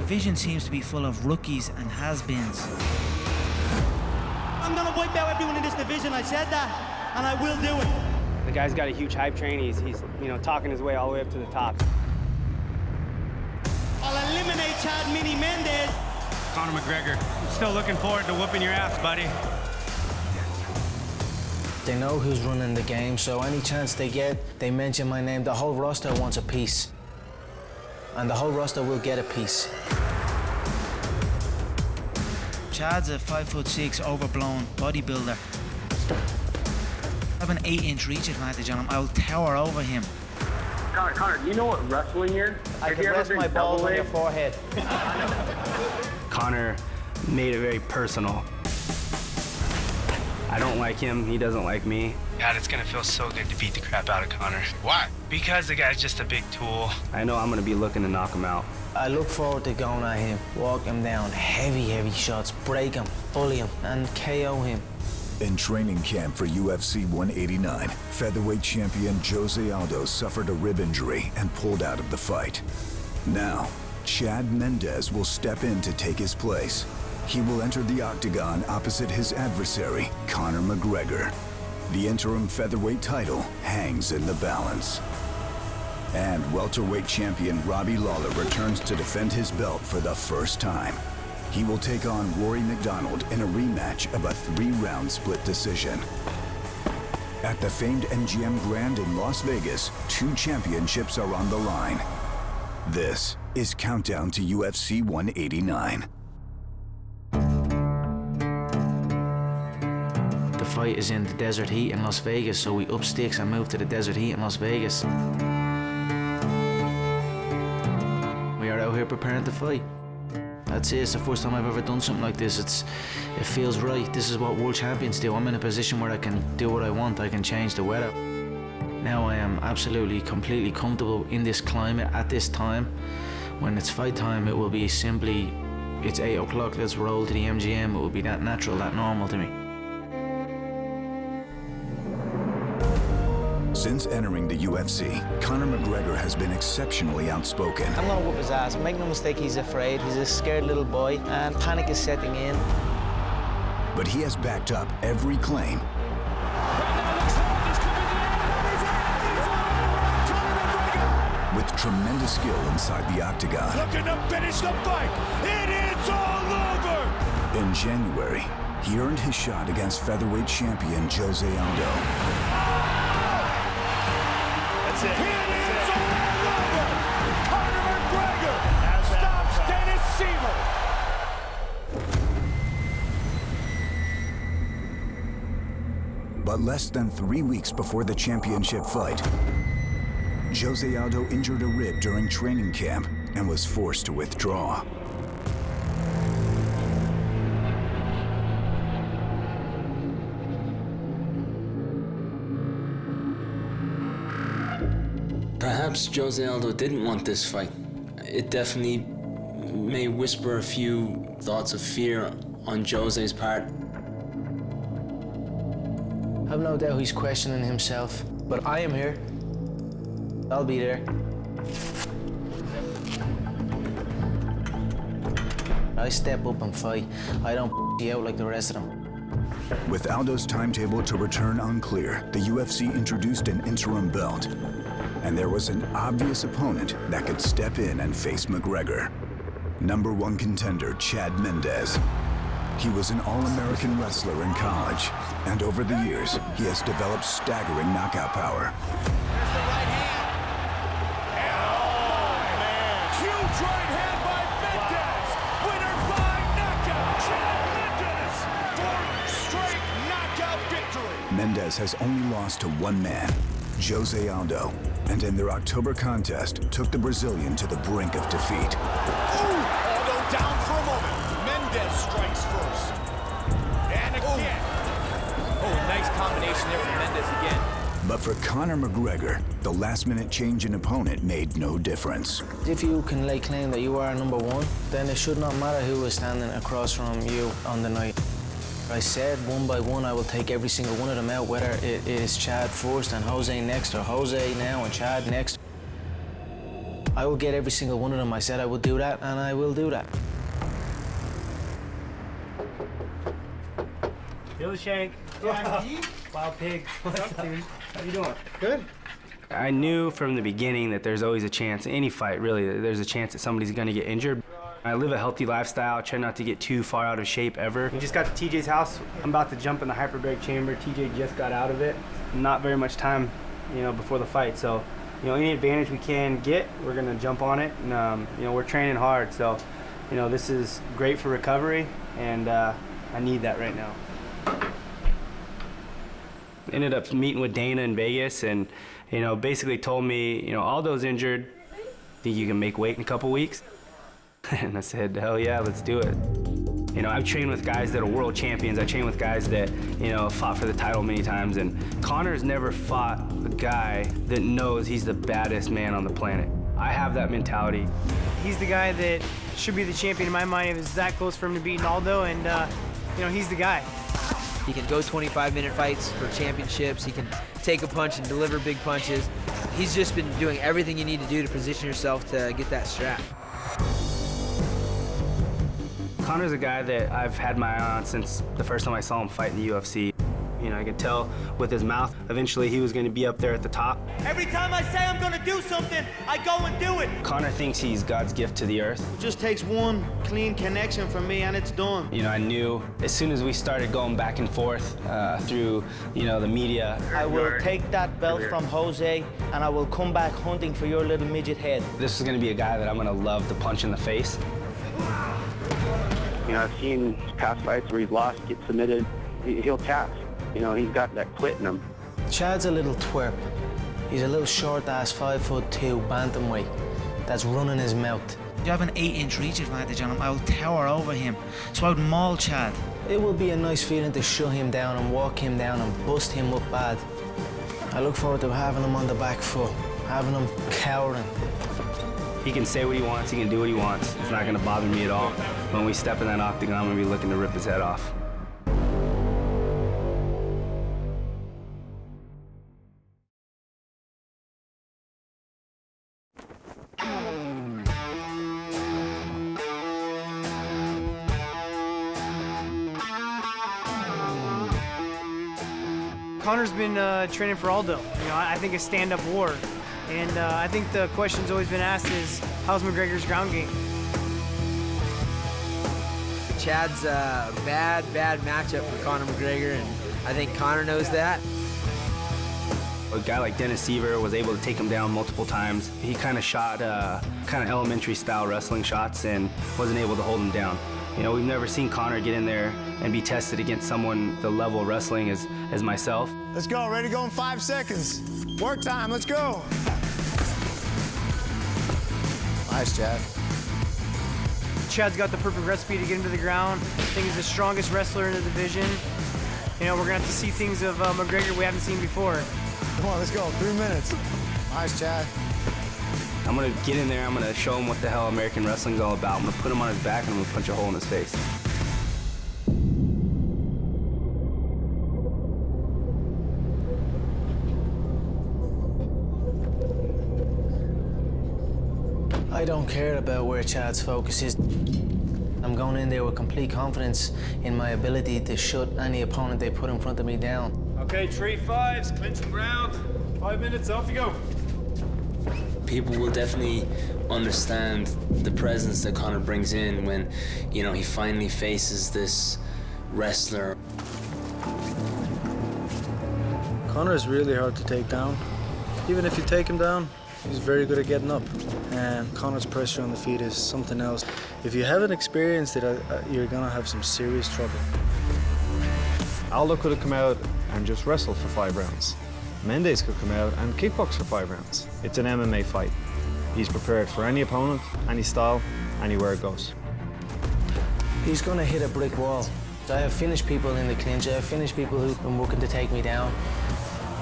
division seems to be full of rookies and has-beens. I'm gonna wipe out everyone in this division. I said that, and I will do it. The guy's got a huge hype train. He's talking his way all the way up to the top. I'll eliminate Chad Mini Mendes. Conor McGregor, I'm still looking forward to whooping your ass, buddy. They know who's running the game, so any chance they get, they mention my name. The whole roster wants a piece. And the whole roster will get a piece. Chad's a 5'6" overblown bodybuilder. I have an 8-inch reach advantage on him. I'll tower over him. Conor, do you know what wrestling is? I can rest my balls on your forehead. Conor made it very personal. I don't like him, he doesn't like me. God, it's gonna feel so good to beat the crap out of Conor. Why? Because the guy's just a big tool. I know I'm gonna be looking to knock him out. I look forward to going at him, walk him down, heavy shots, break him, bully him, and KO him. In training camp for UFC 189, featherweight champion Jose Aldo suffered a rib injury and pulled out of the fight. Now, Chad Mendes will step in to take his place. He will enter the octagon opposite his adversary, Conor McGregor. The interim featherweight title hangs in the balance. And welterweight champion Robbie Lawler returns to defend his belt for the first time. He will take on Rory Macdonald in a rematch of a 3-round split decision. At the famed MGM Grand in Las Vegas, 2 championships are on the line. This is Countdown to UFC 189. The fight is in the desert heat in Las Vegas, so we up sticks and move to the desert heat in Las Vegas. We are out here preparing to fight. That's it, it's the first time I've ever done something like this. It feels right. This is what world champions do. I'm in a position where I can do what I want. I can change the weather. Now I am absolutely, completely comfortable in this climate at this time. When it's fight time, it will be simply, it's 8 o'clock, let's roll to the MGM. It will be that natural, that normal to me. Since entering the UFC, Conor McGregor has been exceptionally outspoken. I'm gonna whoop his ass. Make no mistake, he's afraid. He's a scared little boy, and panic is setting in. But he has backed up every claim. With tremendous skill inside the octagon. Looking to finish the fight. It is all over. In January, he earned his shot against featherweight champion Jose Aldo. It is all over! Conor McGregor stops Dennis Seaver! But less than 3 weeks before the championship fight, Jose Aldo injured a rib during training camp and was forced to withdraw. Perhaps Jose Aldo didn't want this fight. It definitely may whisper a few thoughts of fear on Jose's part. I've no doubt he's questioning himself, but I am here. I'll be there. I step up and fight. I don't you out like the rest of them. With Aldo's timetable to return unclear, the UFC introduced an interim belt. And there was an obvious opponent that could step in and face McGregor. #1 contender Chad Mendes. He was an All-American wrestler in college, and over the years, he has developed staggering knockout power. There's the right hand. And oh, man. Huge right hand by Mendes. Winner by knockout. Chad Mendes. 4th straight knockout victory. Mendes has only lost to one man, Jose Aldo, and in their October contest, took the Brazilian to the brink of defeat. Aldo down for a moment. Mendes strikes first. And again. Oh, nice combination there from Mendes again. But for Conor McGregor, the last-minute change in opponent made no difference. If you can lay claim that you are #1, then it should not matter who is standing across from you on the night. I said one by one I will take every single one of them out, whether it is Chad first and Jose next, or Jose now and Chad next. I will get every single one of them. I said I would do that, and I will do that. Feel the shank. Wild pig. What's up, dude? How you doing? Good. I knew from the beginning that there's always a chance, any fight really, that there's a chance that somebody's gonna get injured. I live a healthy lifestyle, try not to get too far out of shape ever. We just got to TJ's house. I'm about to jump in the hyperbaric chamber. TJ just got out of it. Not very much time, before the fight. So, any advantage we can get, we're gonna jump on it. And, we're training hard. So, this is great for recovery, and I need that right now. Ended up meeting with Dana in Vegas, and basically told me, Aldo's injured. Think you can make weight in a couple weeks? And I said, hell yeah, let's do it. I've trained with guys that are world champions. I trained with guys that, fought for the title many times. And Conor's never fought a guy that knows he's the baddest man on the planet. I have that mentality. He's the guy that should be the champion in my mind. It was that close for him to beat Aldo, and he's the guy. He can go 25-minute fights for championships. He can take a punch and deliver big punches. He's just been doing everything you need to do to position yourself to get that strap. Conor's a guy that I've had my eye on since the first time I saw him fight in the UFC. I could tell with his mouth, eventually he was going to be up there at the top. Every time I say I'm gonna do something, I go and do it. Conor thinks he's God's gift to the earth. It just takes one clean connection from me and it's done. I knew as soon as we started going back and forth through, the media. I will take that belt from Jose and I will come back hunting for your little midget head. This is going to be a guy that I'm going to love to punch in the face. I've seen past fights where he's lost, get submitted, he'll tap. He's got that quit in him. Chad's a little twerp. He's a little short-ass 5'2" bantamweight that's running his mouth. You have an 8-inch reach advantage on him. I will tower over him. So I would maul Chad. It will be a nice feeling to shut him down and walk him down and bust him up bad. I look forward to having him on the back foot, having him cowering. He can say what he wants, he can do what he wants. It's not going to bother me at all. When we step in that octagon, I'm going to be looking to rip his head off. Conor's been training for Aldo. I think a stand-up war. And I think the question's always been asked is, how's McGregor's ground game? Chad's a bad matchup for Conor McGregor, and I think Conor knows that. A guy like Dennis Seaver was able to take him down multiple times. He kind of shot kind of elementary style wrestling shots and wasn't able to hold him down. We've never seen Conor get in there and be tested against someone the level of wrestling as myself. Let's go, ready to go in 5 seconds. Work time, let's go. Nice, Chad. Chad's got the perfect recipe to get him to the ground. I think he's the strongest wrestler in the division. We're gonna have to see things of McGregor we haven't seen before. Come on, let's go, 3 minutes. Nice, Chad. I'm gonna get in there, I'm gonna show him what the hell American wrestling's all about. I'm gonna put him on his back and I'm gonna punch a hole in his face. I don't care about where Chad's focus is. I'm going in there with complete confidence in my ability to shut any opponent they put in front of me down. Okay, trade fives, clinching ground. 5 minutes, off you go. People will definitely understand the presence that Conor brings in when, he finally faces this wrestler. Conor is really hard to take down. Even if you take him down, he's very good at getting up. And Conor's pressure on the feet is something else. If you haven't experienced it, you're gonna have some serious trouble. Aldo could have come out and just wrestled for 5 rounds. Mendes could come out and kickbox for 5 rounds. It's an MMA fight. He's prepared for any opponent, any style, anywhere it goes. He's gonna hit a brick wall. I have finished people in the clinch. I have finished people who've been working to take me down.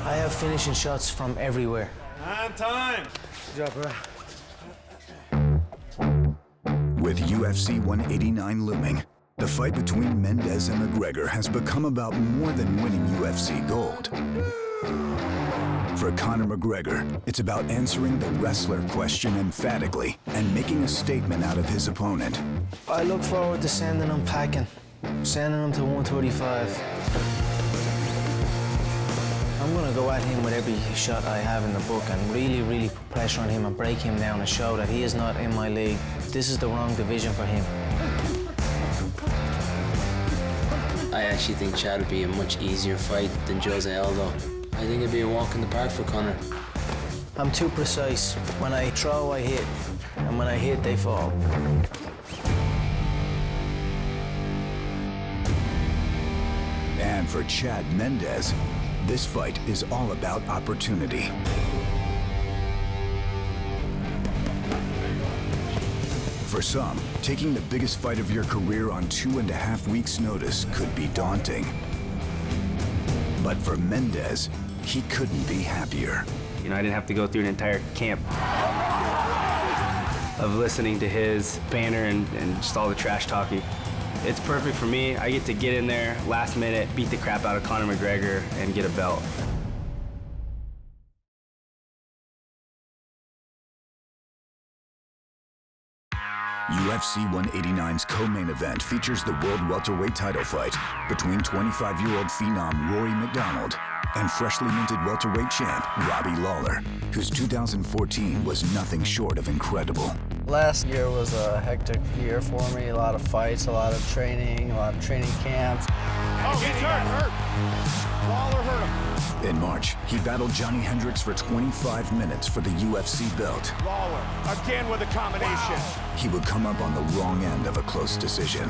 I have finishing shots from everywhere. And time. Good job, bro. With UFC 189 looming, the fight between Mendes and McGregor has become about more than winning UFC gold. For For Conor McGregor, it's about answering the wrestler question emphatically and making a statement out of his opponent. I look forward to sending him packing, sending him to 135. I'm gonna go at him with every shot I have in the book and really put pressure on him and break him down and show that he is not in my league. This is the wrong division for him. I actually think Chad would be a much easier fight than Jose Aldo. I think it'd be a walk in the park for Conor. I'm too precise. When I throw, I hit. And when I hit, they fall. And for Chad Mendes, this fight is all about opportunity. For some, taking the biggest fight of your career on 2.5 weeks' notice could be daunting. But for Mendes, he couldn't be happier. You know, I didn't have to go through an entire camp of listening to his banner and just all the trash talking. It's perfect for me. I get to get in there last minute, beat the crap out of Conor McGregor, and get a belt. UFC 189's co-main event features the world welterweight title fight between 25-year-old phenom Rory Macdonald and freshly minted welterweight champ Robbie Lawler, whose 2014 was nothing short of incredible. Last year was a hectic year for me. A lot of fights, a lot of training camps. Oh, he's hurt. Lawler hurt him. In March, he battled Johnny Hendricks for 25 minutes for the UFC belt. Lawler, again with a combination. Wow. He would come up on the wrong end of a close decision.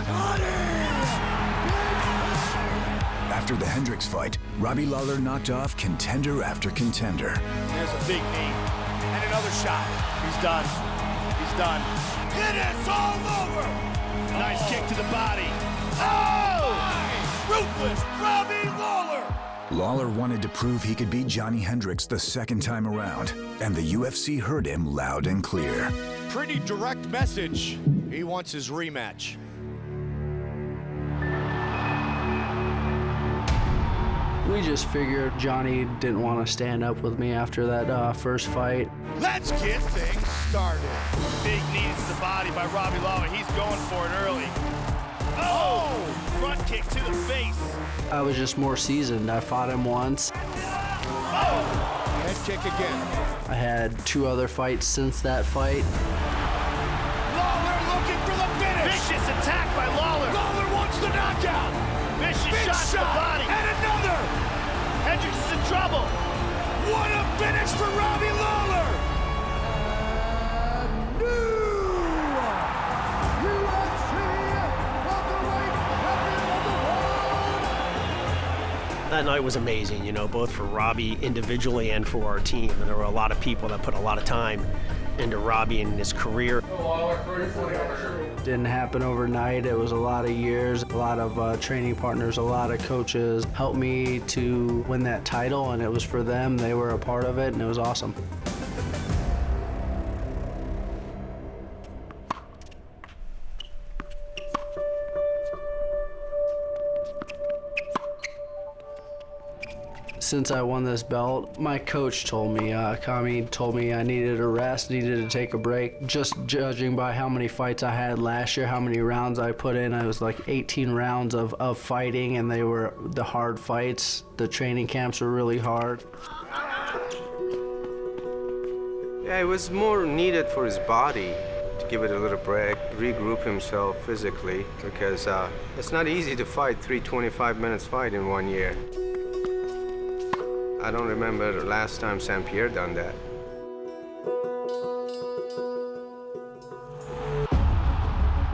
After the Hendricks fight, Robbie Lawler knocked off contender after contender. There's a big knee. And another shot. He's done. He's done. It is all over! Nice kick to the body. Oh! Ruthless Robbie Lawler! Lawler wanted to prove he could beat Johnny Hendricks the second time around, and the UFC heard him loud and clear. Pretty direct message. He wants his rematch. We just figured Johnny didn't want to stand up with me after that first fight. Let's get things started. Big knee to the body by Robbie Lawler. He's going for it early. Oh! Front kick to the face. I was just more seasoned. I fought him once. Oh! Head kick again. I had 2 other fights since that fight. Lawler looking for the finish. Vicious attack by Lawler. Lawler wants the knockout. Vicious shot to the body. And another. Hendricks is in trouble. What a finish for Robbie Lawler. That night was amazing, you know, both for Robbie individually and for our team. And there were a lot of people that put a lot of time into Robbie and his career. Didn't happen overnight. It was a lot of years, a lot of training partners, a lot of coaches helped me to win that title, and it was for them. They were a part of it, and it was awesome. Since I won this belt, my coach told me, Kami told me I needed a rest, needed to take a break. Just judging by how many fights I had last year, how many rounds I put in, I was like 18 rounds of fighting, and they were the hard fights. The training camps were really hard. Yeah, it was more needed for his body to give it a little break, regroup himself physically, because it's not easy to fight 3 25-minute fight in 1 year. I don't remember the last time St. Pierre done that.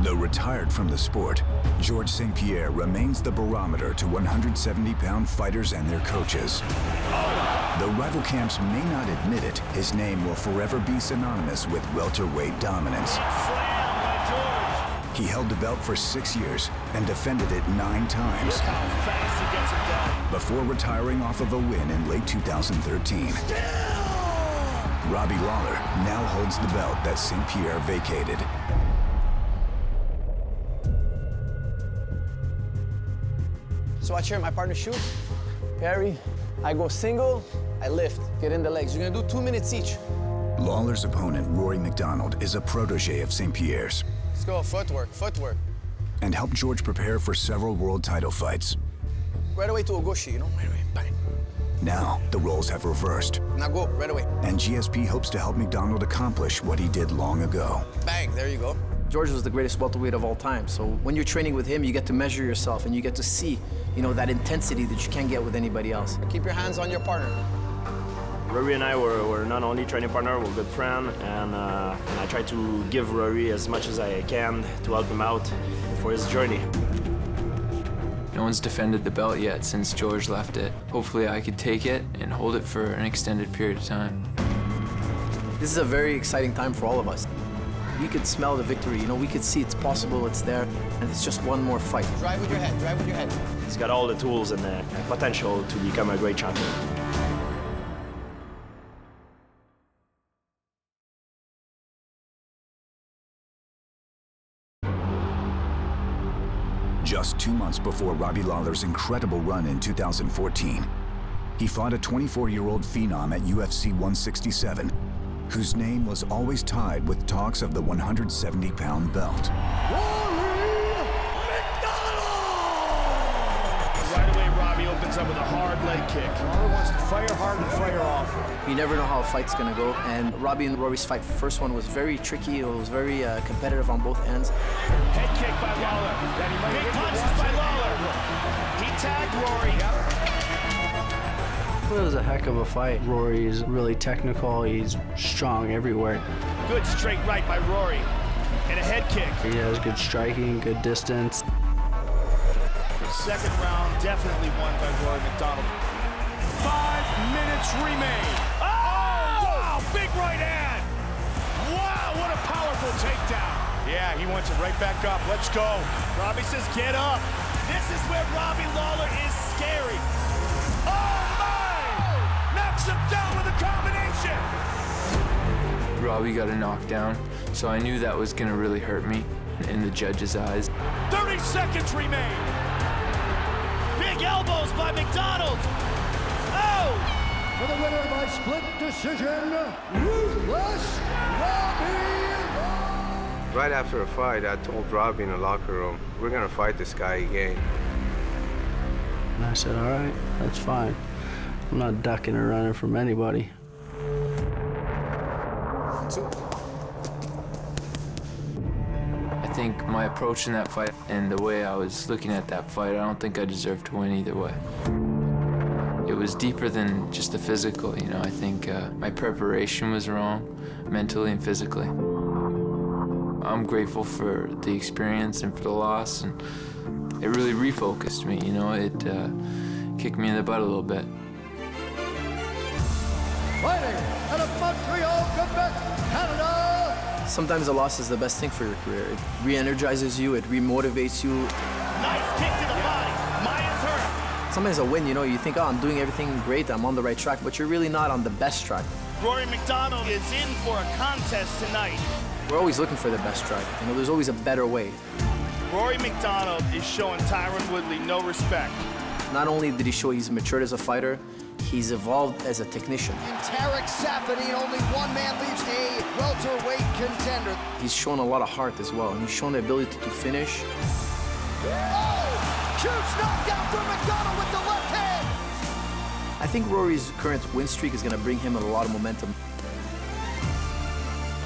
Though retired from the sport, Georges St. Pierre remains the barometer to 170-pound fighters and their coaches. Though rival camps may not admit it, his name will forever be synonymous with welterweight dominance. He held the belt for 6 years and defended it 9 times. Look how fast he gets it down. Before retiring off of a win in late 2013. Robbie Lawler now holds the belt that St. Pierre vacated. So I share my partner shoot. Perry, I go single, I lift, get in the legs. You're gonna do 2 minutes each. Lawler's opponent, Rory Macdonald, is a protege of St. Pierre's. Let's go, footwork, footwork. And helped George prepare for several world title fights. Right away to Ogoshi, you know, right away, bang. Now, the roles have reversed. Now go, right away. And GSP hopes to help Macdonald accomplish what he did long ago. Bang, there you go. George was the greatest welterweight of all time, so when you're training with him, you get to measure yourself and you get to see, you know, that intensity that you can't get with anybody else. Keep your hands on your partner. Rory and I were not only training partner, we're good friends, and I try to give Rory as much as I can to help him out for his journey. No one's defended the belt yet since George left it. Hopefully I could take it and hold it for an extended period of time. This is a very exciting time for all of us. We could smell the victory, you know, we could see it's possible, it's there, and it's just one more fight. Drive with your head, drive with your head. He's got all the tools and the potential to become a great champion. Just 2 months before Robbie Lawler's incredible run in 2014, he fought a 24-year-old phenom at UFC 167, whose name was always tied with talks of the 170-pound belt. Right away, Robbie opens up with a hard leg kick. Lawler wants to fire hard and fire off. You never know how a fight's gonna go, and Robbie and Rory's fight, first one was very tricky, it was very competitive on both ends. Head kick by Lawler. Big punches by Lawler. He tagged Rory. It was a heck of a fight. Rory's really technical, he's strong everywhere. Good straight right by Rory. And a head kick. He has good striking, good distance. The second round definitely won by Rory Macdonald. 5 minutes remain. Oh, wow, big right hand. Wow, what a powerful takedown. Yeah, he wants it right back up. Let's go. Robbie says get up. This is where Robbie Lawler is scary. Oh, my! Knocks him down with a combination. Robbie got a knockdown, so I knew that was gonna really hurt me in the judge's eyes. 30 seconds remain. Big elbows by Macdonald. Oh! For the winner by split decision, Ruthless Robbie. Right after a fight, I told Robbie in the locker room, we're gonna fight this guy again. And I said, all right, that's fine. I'm not ducking or running from anybody. I think my approach in that fight and the way I was looking at that fight, I don't think I deserved to win either way. It was deeper than just the physical, you know. I think my preparation was wrong, mentally and physically. I'm grateful for the experience and for the loss, and it really refocused me, you know. It kicked me in the butt a little bit. Fighting out of Montreal, Quebec, Canada. Sometimes a loss is the best thing for your career. It re-energizes you, it re-motivates you. Nice kick to the body. Maya's hurt. Sometimes a win, you know, you think, oh, I'm doing everything great, I'm on the right track, but you're really not on the best track. Rory Macdonald is in for a contest tonight. We're always looking for the best track. You know, there's always a better way. Rory Macdonald is showing Tyron Woodley no respect. Not only did he show he's matured as a fighter, he's evolved as a technician. Tarek Safady, only one man leaves a welterweight contender. He's shown a lot of heart as well, and he's shown the ability to finish. Oh! Huge knockdown from Macdonald with the left hand! I think Rory's current win streak is gonna bring him a lot of momentum.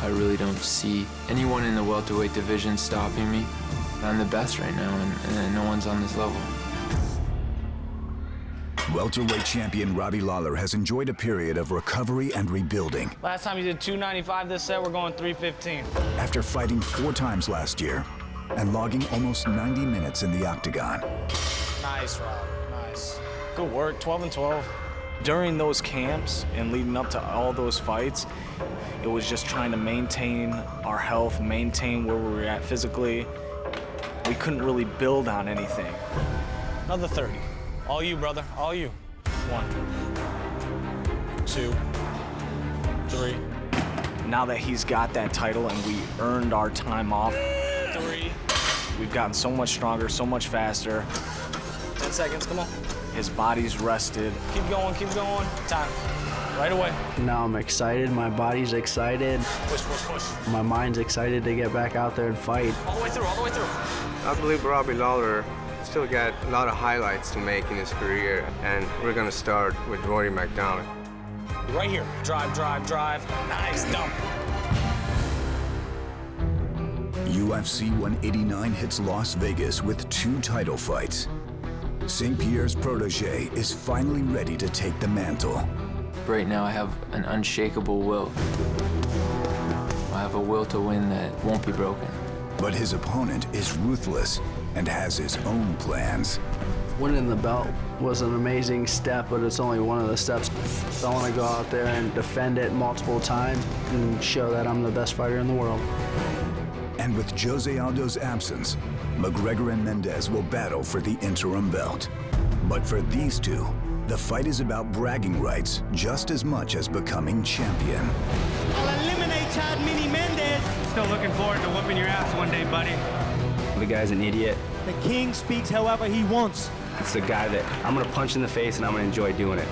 I really don't see anyone in the welterweight division stopping me. I'm the best right now, and no one's on this level. Welterweight champion Robbie Lawler has enjoyed a period of recovery and rebuilding. Last time you did 295 this set, we're going 315. After fighting 4 times last year and logging almost 90 minutes in the octagon. Nice, Rob, nice. Good work, 12 and 12. During those camps and leading up to all those fights, it was just trying to maintain our health, maintain where we were at physically. We couldn't really build on anything. Another 30. All you, brother, all you. 1, 2, 3. Now that he's got that title and we earned our time off, 3. We've gotten so much stronger, so much faster. 10 seconds, come on. His body's rested. Keep going, time. Right away. Now I'm excited, my body's excited. Push, push, push. My mind's excited to get back out there and fight. All the way through, all the way through. I believe Robbie Lawler still got a lot of highlights to make in his career, and we're gonna start with Rory Macdonald. Right here. Drive, drive, drive. Nice dump. UFC 189 hits Las Vegas with 2 title fights. St. Pierre's protege is finally ready to take the mantle. Right now I have an unshakable will. I have a will to win that won't be broken. But his opponent is ruthless and has his own plans. Winning the belt was an amazing step, but it's only one of the steps. I want to go out there and defend it multiple times and show that I'm the best fighter in the world. And with Jose Aldo's absence, McGregor and Mendes will battle for the interim belt. But for these two, the fight is about bragging rights just as much as becoming champion. I'll eliminate Chad Mini Mendes. Still looking forward to whooping your ass one day, buddy. The guy's an idiot. The king speaks however he wants. It's the guy that I'm gonna punch in the face and I'm gonna enjoy doing it.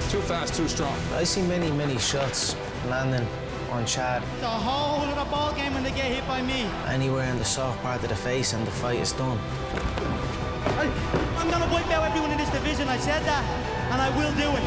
Too fast, too strong. I see many shots landing on Chad. It's a whole other ball game when they get hit by me. Anywhere in the soft part of the face and the fight is done. I'm gonna wipe out everyone in this division. I said that, and I will do it.